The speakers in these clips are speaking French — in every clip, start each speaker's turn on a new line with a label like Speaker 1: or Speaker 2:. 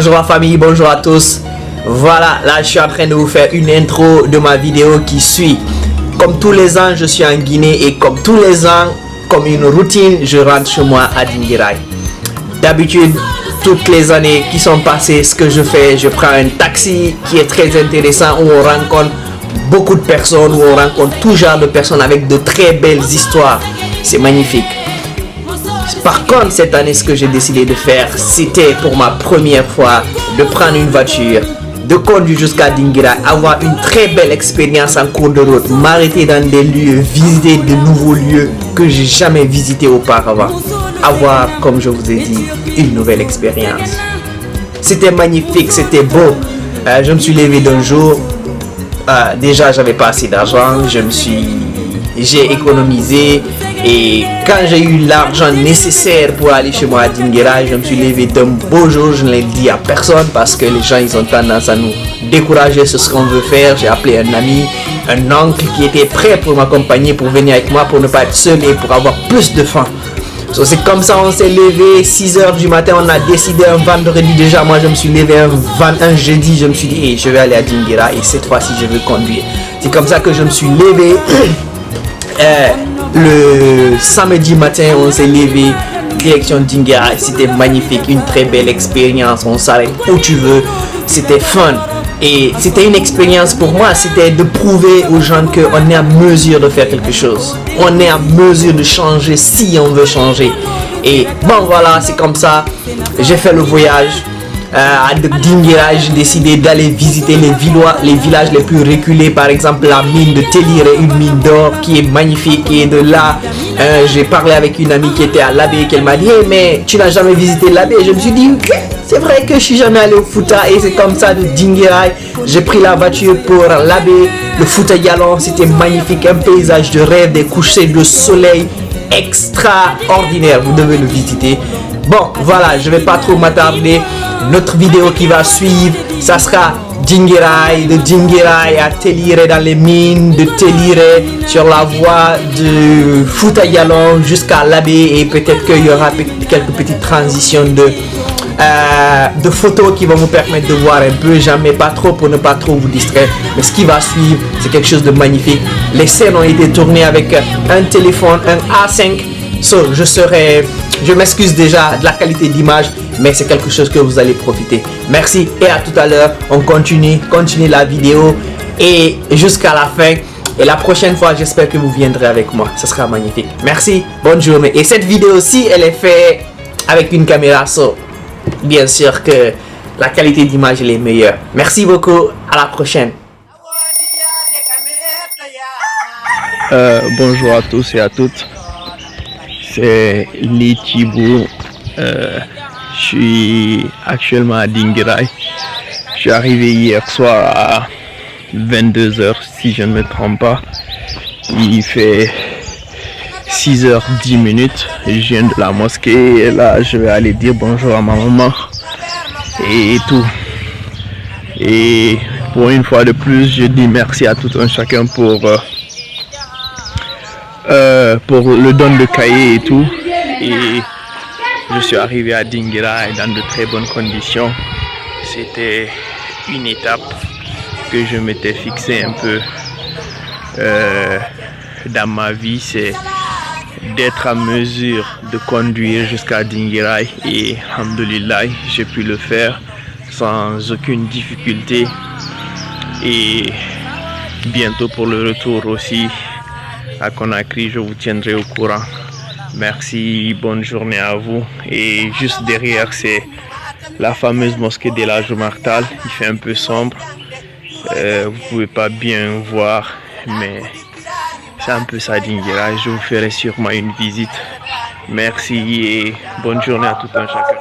Speaker 1: Bonjour la famille, bonjour à tous. Voilà, là je suis en train de vous faire une intro de ma vidéo qui suit. Comme tous les ans, je suis en Guinée et comme tous les ans, comme une routine, je rentre chez moi à Dinguiraye. D'habitude, toutes les années qui sont passées, ce que je fais, je prends un taxi qui est très intéressant où on rencontre beaucoup de personnes, où on rencontre tout genre de personnes avec de très belles histoires. C'est magnifique. Par contre, cette année, ce que j'ai décidé de faire, c'était pour ma première fois de prendre une voiture, de conduire jusqu'à Dinguiraye, avoir une très belle expérience en cours de route, m'arrêter dans des lieux, visiter de nouveaux lieux que j'ai jamais visités auparavant, avoir, comme je vous ai dit, une nouvelle expérience. C'était magnifique, c'était beau. Je me suis levé d'un jour, déjà j'avais pas assez d'argent, j'ai économisé et quand j'ai eu l'argent nécessaire pour aller chez moi à Dinguiraye, je me suis levé d'un beau jour, je ne l'ai dit à personne parce que les gens ils ont tendance à nous décourager sur ce qu'on veut faire. J'ai appelé un ami, un oncle qui était prêt pour m'accompagner, pour venir avec moi, pour ne pas être seul et pour avoir plus de faim. So, c'est comme ça on s'est levé, 6h du matin, on a décidé un vendredi déjà, moi je me suis levé un jeudi, je me suis dit hey, je vais aller à Dinguiraye et cette fois-ci je veux conduire. C'est comme ça que je me suis levé. Le samedi matin, on s'est levé direction Dinguiraye. C'était magnifique, une très belle expérience. On s'arrête où tu veux. C'était fun. Et c'était une expérience pour moi. C'était de prouver aux gens qu'on est en mesure de faire quelque chose. On est en mesure de changer si on veut changer. Et bon, voilà, c'est comme ça. J'ai fait le voyage. À Dinguiraye, j'ai décidé d'aller visiter les villages les plus reculés, par exemple la mine de Télire, une mine d'or qui est magnifique. Et de là, j'ai parlé avec une amie qui était à Labé, qu'elle m'a dit hey, mais tu n'as jamais visité Labé? Je me suis dit c'est vrai que je suis jamais allé au Fouta. Et c'est comme ça de Dinguiraye, j'ai pris la voiture pour Labé, le Fouta Yalon. C'était magnifique, un paysage de rêve, des couchers de soleil extraordinaire. Vous devez le visiter. Bon, voilà, je vais pas trop m'attarder. Notre vidéo qui va suivre, ça sera Dinguiraye, de Dinguiraye à Télire, dans les mines de Télire, sur la voie de Fouta Yalon jusqu'à Labé, et peut-être qu'il y aura quelques petites transitions de photos qui vont vous permettre de voir un peu. J'en mets pas trop pour ne pas trop vous distraire, mais ce qui va suivre, c'est quelque chose de magnifique. Les scènes ont été tournées avec un téléphone, un A5. So, je m'excuse déjà de la qualité d'image, mais c'est quelque chose que vous allez profiter. Merci et à tout à l'heure. On continue la vidéo et jusqu'à la fin. Et la prochaine fois, j'espère que vous viendrez avec moi. Ce sera magnifique. Merci, bonne journée. Et cette vidéo-ci, elle est faite avec une caméra. So, bien sûr que la qualité d'image elle est meilleure. Merci beaucoup. À la prochaine.
Speaker 2: Bonjour à tous et à toutes. C'est Lee Thibou. Je suis actuellement à Dinguiraye. Je suis arrivé hier soir à 22h si je ne me trompe pas. Il fait 6h10. Je viens de la mosquée et là je vais aller dire bonjour à ma maman et tout. Et pour une fois de plus, je dis merci à tout un chacun pour le don de cahier et tout. Et je suis arrivé à Dinguiraye dans de très bonnes conditions. C'était une étape que je m'étais fixé un peu dans ma vie, c'est d'être en mesure de conduire jusqu'à Dinguiraye, et alhamdoulilah, j'ai pu le faire sans aucune difficulté. Et bientôt pour le retour aussi à Conakry, je vous tiendrai au courant. Merci, bonne journée à vous. Et juste derrière, c'est la fameuse mosquée de la Martal. Il fait un peu sombre, vous pouvez pas bien voir, mais c'est un peu ça Dinguiraye. Je vous ferai sûrement une visite. Merci et bonne journée à tout un chacun.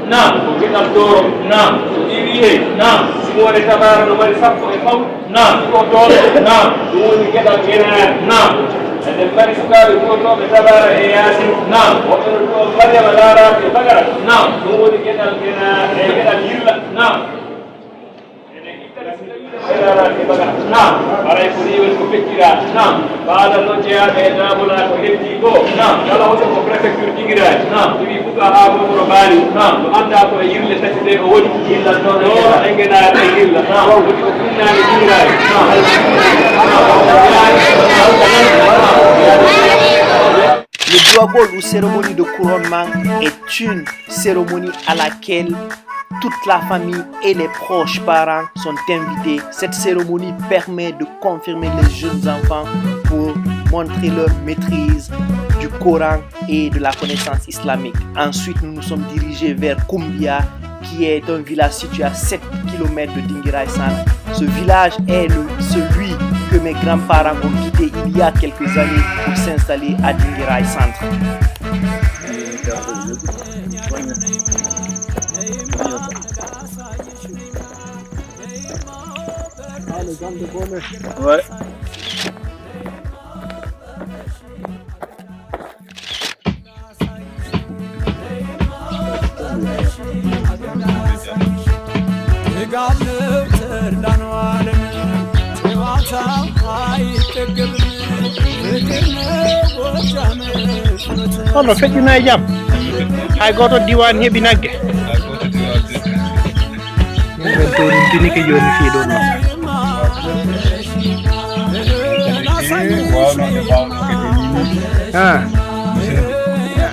Speaker 3: Naam, he nam simore tabara no mari sappo e faw nam ko don nam dum woni gedal genar nam ande mari sukabe ko to be tabara e yasin nam o to mariama lara e bagara nam dum woni gedal genar e gedal yilla nam نعم على كوني والكوفيكيرا نعم بعد نوجيا بينابولا كوهيتيكو نعم كلا هو البريفكتور تيغرا نعم تبي بوكا هابو روبالي نعم عندها كو يرل تاتي اول يلا نو انغنا يلا نعم هو كنا تيغرا
Speaker 4: Le Douabol ou cérémonie de couronnement est une cérémonie à laquelle toute la famille et les proches parents sont invités. Cette cérémonie permet de confirmer les jeunes enfants pour montrer leur maîtrise du Coran et de la connaissance islamique. Ensuite, nous nous sommes dirigés vers Koumbia, qui est un village situé à 7 km de Dinguiraye Centre. Ce village est celui que mes grands-parents ont quitté il y a quelques années pour s'installer à Dinguiraye Centre.
Speaker 2: Ouais.
Speaker 5: Ono feƴƴina e jam hay goto diwan heeɓi nagge ɓen toni ke joni fi ɗo noon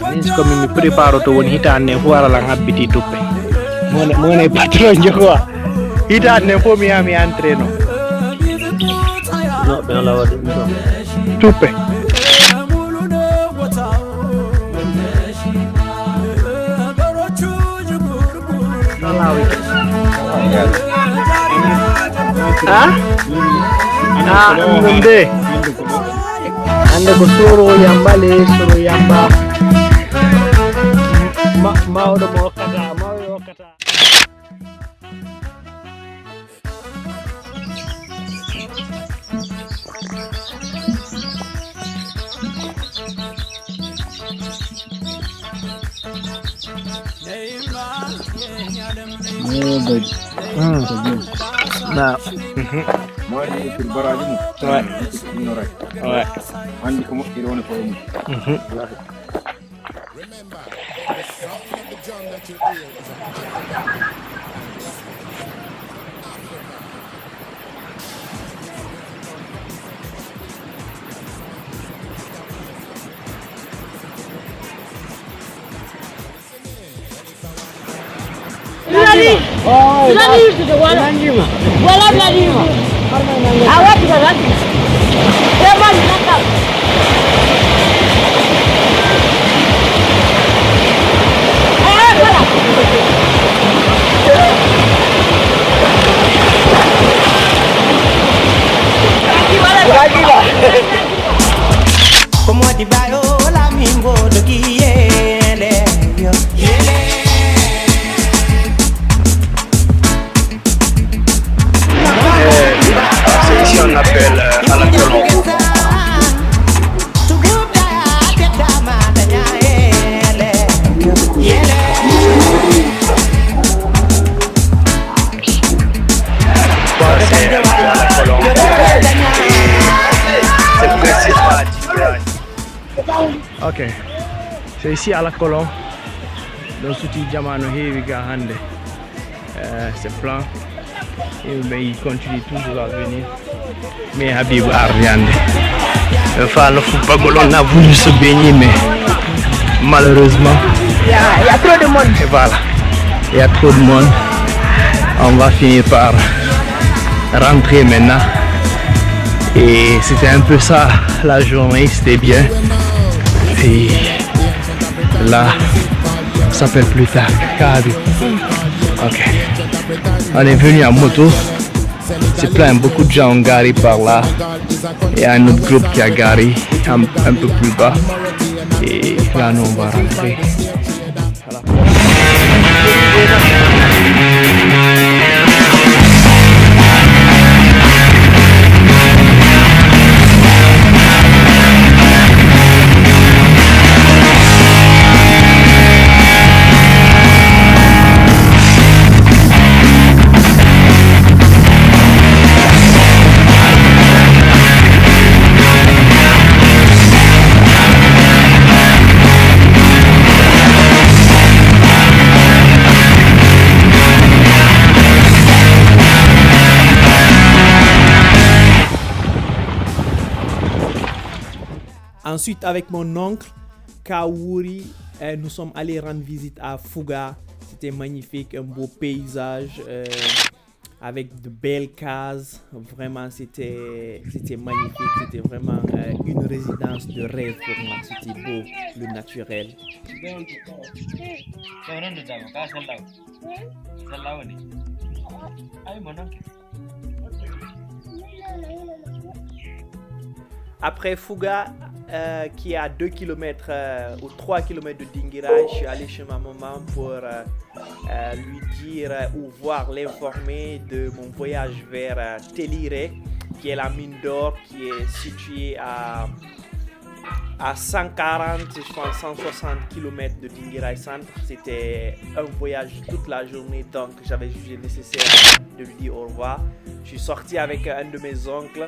Speaker 5: min komi mi prépare to woni hitande nde fo aralan habbiti tuppe mone patron jogowa hitande nde fo mi yaha mi entraîne o ɓe ala waɗi ɗum ɗon tuppe ɗum de hande ko soro yamba le soro yamba mawɗo mo hokkata mawɗo hokkata Nah.
Speaker 6: Moi, je suis barrage.
Speaker 5: Ouais. Ouais.
Speaker 6: On dit comment il est pour nous.
Speaker 7: Voilà Vladimir. Ah ouais, tu vas là. C'est mal, d'accord. Ah voilà.
Speaker 8: Como ti bayo la mingo de kiele yo
Speaker 2: C'est ici on appelle à la colombe.
Speaker 5: Ok, c'est ici à la colombe. Donc suti jamano heewi ga hande. C'est plein. Il continue toujours à venir. Mais Habib Ardiande. Enfin, le football, on a voulu se baigner, mais malheureusement, il y a trop de monde. Et voilà, il y a trop de monde. On va finir par rentrer maintenant. Et c'était un peu ça la journée, c'était bien. Et là, on s'appelle plus tard. Habib. Ok. On est venu en moto, c'est plein, beaucoup de gens ont garé par là. Il y a un autre groupe qui a garé un peu plus bas. Et là, nous, on va rentrer. Voilà.
Speaker 4: Ensuite, avec mon oncle, Kaouri, nous sommes allés rendre visite à Fouga. C'était magnifique, un beau paysage avec de belles cases. Vraiment, c'était magnifique. C'était vraiment une résidence de rêve pour moi. C'était beau, le naturel. Après Fouga, qui est à 2 km ou 3 km de Dinguiraye, je suis allé chez ma maman pour lui dire ou l'informer de mon voyage vers Téliré, qui est la mine d'or qui est située à 140, je pense 160 km de Dinguiraye Centre. C'était un voyage toute la journée, donc j'avais jugé nécessaire de lui dire au revoir. Je suis sorti avec un de mes oncles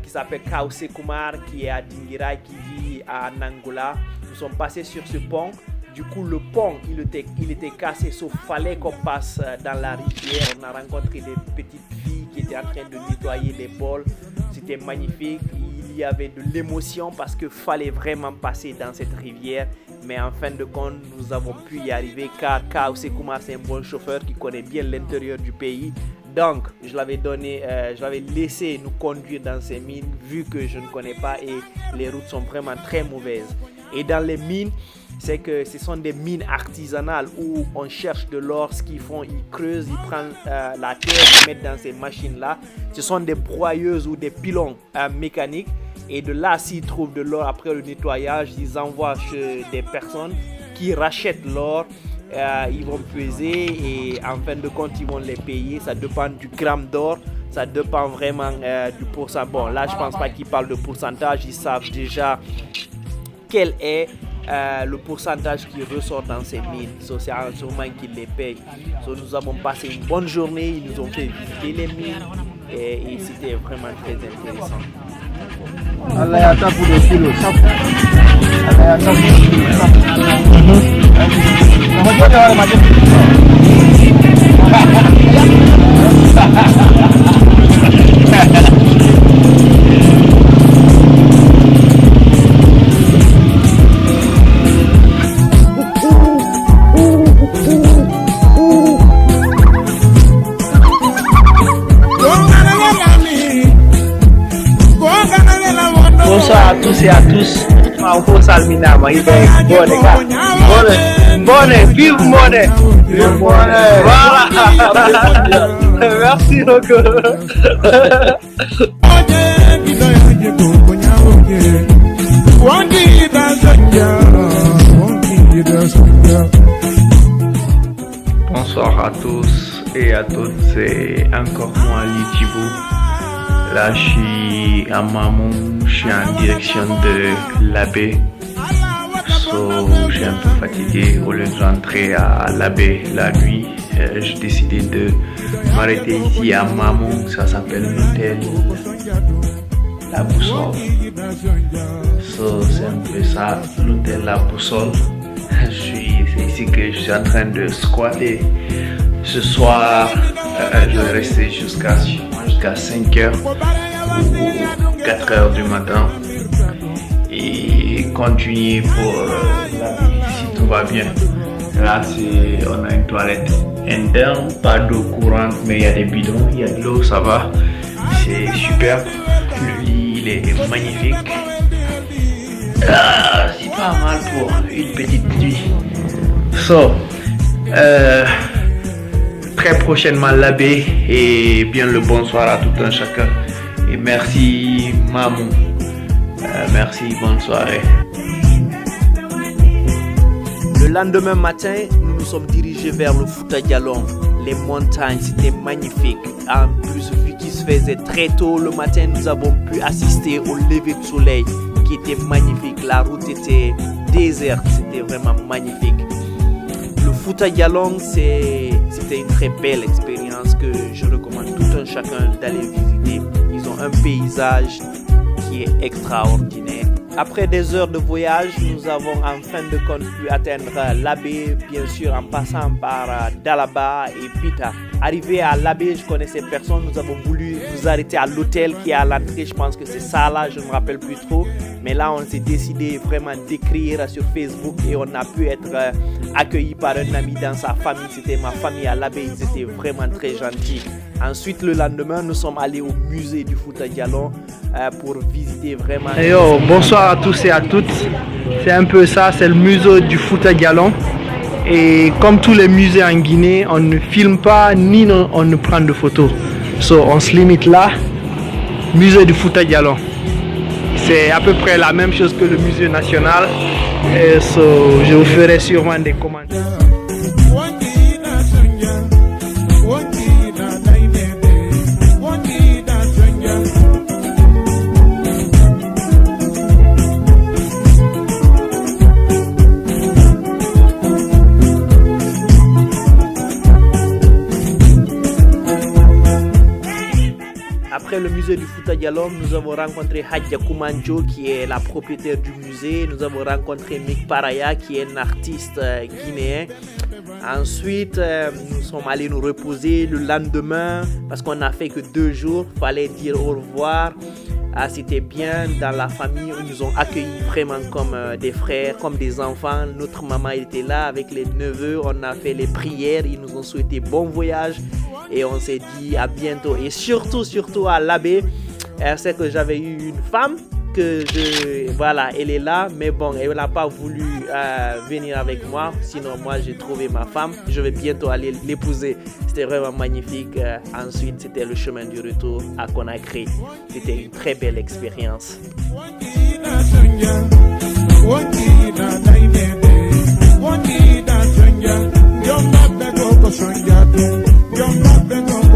Speaker 4: qui s'appelle Kausé Kumar, qui est à Dinguiraye, qui vit à Nangola. Nous sommes passés sur ce pont. Du coup, le pont, il était cassé, sauf fallait qu'on passe dans la rivière. On a rencontré des petites filles qui étaient en train de nettoyer les bols. C'était magnifique. Il y avait de l'émotion parce qu'il fallait vraiment passer dans cette rivière. Mais en fin de compte, nous avons pu y arriver car Kausé Kumar, c'est un bon chauffeur qui connaît bien l'intérieur du pays. Donc, je l'avais laissé nous conduire dans ces mines vu que je ne connais pas et les routes sont vraiment très mauvaises. Et dans les mines, c'est que ce sont des mines artisanales où on cherche de l'or. Ce qu'ils font, ils creusent, ils prennent la terre, ils mettent dans ces machines-là. Ce sont des broyeuses ou des pilons mécaniques. Et de là, s'ils trouvent de l'or après le nettoyage, ils envoient chez des personnes qui rachètent l'or. Ils vont peser et en fin de compte, ils vont les payer. Ça dépend du gramme d'or. Ça dépend vraiment du pourcentage. Bon, là, je ne pense pas qu'ils parlent de pourcentage. Ils savent déjà quel est le pourcentage qui ressort dans ces mines. C'est en ce moment qu'ils les payent. Nous avons passé une bonne journée. Ils nous ont fait visiter les mines et c'était vraiment très intéressant.
Speaker 5: Bonsoir à tous et à tous. Bonne, vive monnaie. Voilà. Merci beaucoup.
Speaker 2: Bonsoir à tous et à toutes, c'est encore moi Litibou. Là, je suis à Mamou, je suis en direction de l'Abbé. Je suis un peu fatigué. Au lieu de rentrer à l'Abbé la nuit, j'ai décidé de m'arrêter ici à Mamou. Ça s'appelle l'hôtel La Boussole. C'est un peu ça, l'hôtel La Boussole. C'est ici que je suis en train de squatter. Ce soir, je vais rester jusqu'à 5h ou 4h du matin et continuer pour si tout va bien. Là, on a une toilette interne, pas d'eau courante, mais il y a des bidons, il y a de l'eau, ça va. C'est super. Le lit, il est magnifique. C'est pas mal pour une petite nuit. Très prochainement l'Abbé et bien le bonsoir à tout un chacun. Et merci Mamou. Merci, bonne soirée.
Speaker 4: Le lendemain matin, nous nous sommes dirigés vers le Fouta Djallon. Les montagnes, c'était magnifique. En plus, vu qu'il se faisait très tôt le matin, nous avons pu assister au lever de soleil qui était magnifique. La route était déserte, c'était vraiment magnifique. Le Fouta Djallon, c'était une très belle expérience que je recommande tout un chacun d'aller visiter. Ils ont un paysage qui est extraordinaire. Après des heures de voyage, nous avons en fin de compte pu atteindre l'Abbé, bien sûr en passant par Dalaba et Pita. Arrivé à l'Abbé, je connaissais personne, nous avons voulu nous arrêter à l'hôtel qui est à l'entrée, je pense que c'est ça là, je ne me rappelle plus trop. Mais là, on s'est décidé vraiment d'écrire sur Facebook et on a pu être accueilli par un ami dans sa famille. C'était ma famille à l'Abbé, ils étaient vraiment très gentils. Ensuite, le lendemain, nous sommes allés au musée du Fouta Djallon pour visiter vraiment...
Speaker 5: Yo, bonsoir à tous et à toutes. C'est un peu ça, c'est le musée du Fouta Djallon. Et comme tous les musées en Guinée, on ne filme pas ni on ne prend de photos. So, on se limite là, musée du Fouta Djallon. C'est à peu près la même chose que le musée national. Et so, je vous ferai sûrement des commentaires.
Speaker 4: Après le musée du Fouta Djallon, nous avons rencontré Hadja Koumanjo qui est la propriétaire du musée. Nous avons rencontré Mick Paraya qui est un artiste guinéen. Ensuite, nous sommes allés nous reposer le lendemain parce qu'on n'a fait que 2 jours. Il fallait dire au revoir. C'était bien dans la famille. Ils nous ont accueillis vraiment comme des frères, comme des enfants. Notre maman était là avec les neveux. On a fait les prières. Ils nous ont souhaité bon voyage. Et on s'est dit à bientôt. Et surtout à l'Abbé, c'est que j'avais eu une femme voilà, elle est là, mais bon, elle n'a pas voulu venir avec moi. Sinon, moi, j'ai trouvé ma femme. Je vais bientôt aller l'épouser. C'était vraiment magnifique. Ensuite, c'était le chemin du retour à Conakry. C'était une très belle expérience.
Speaker 9: Don't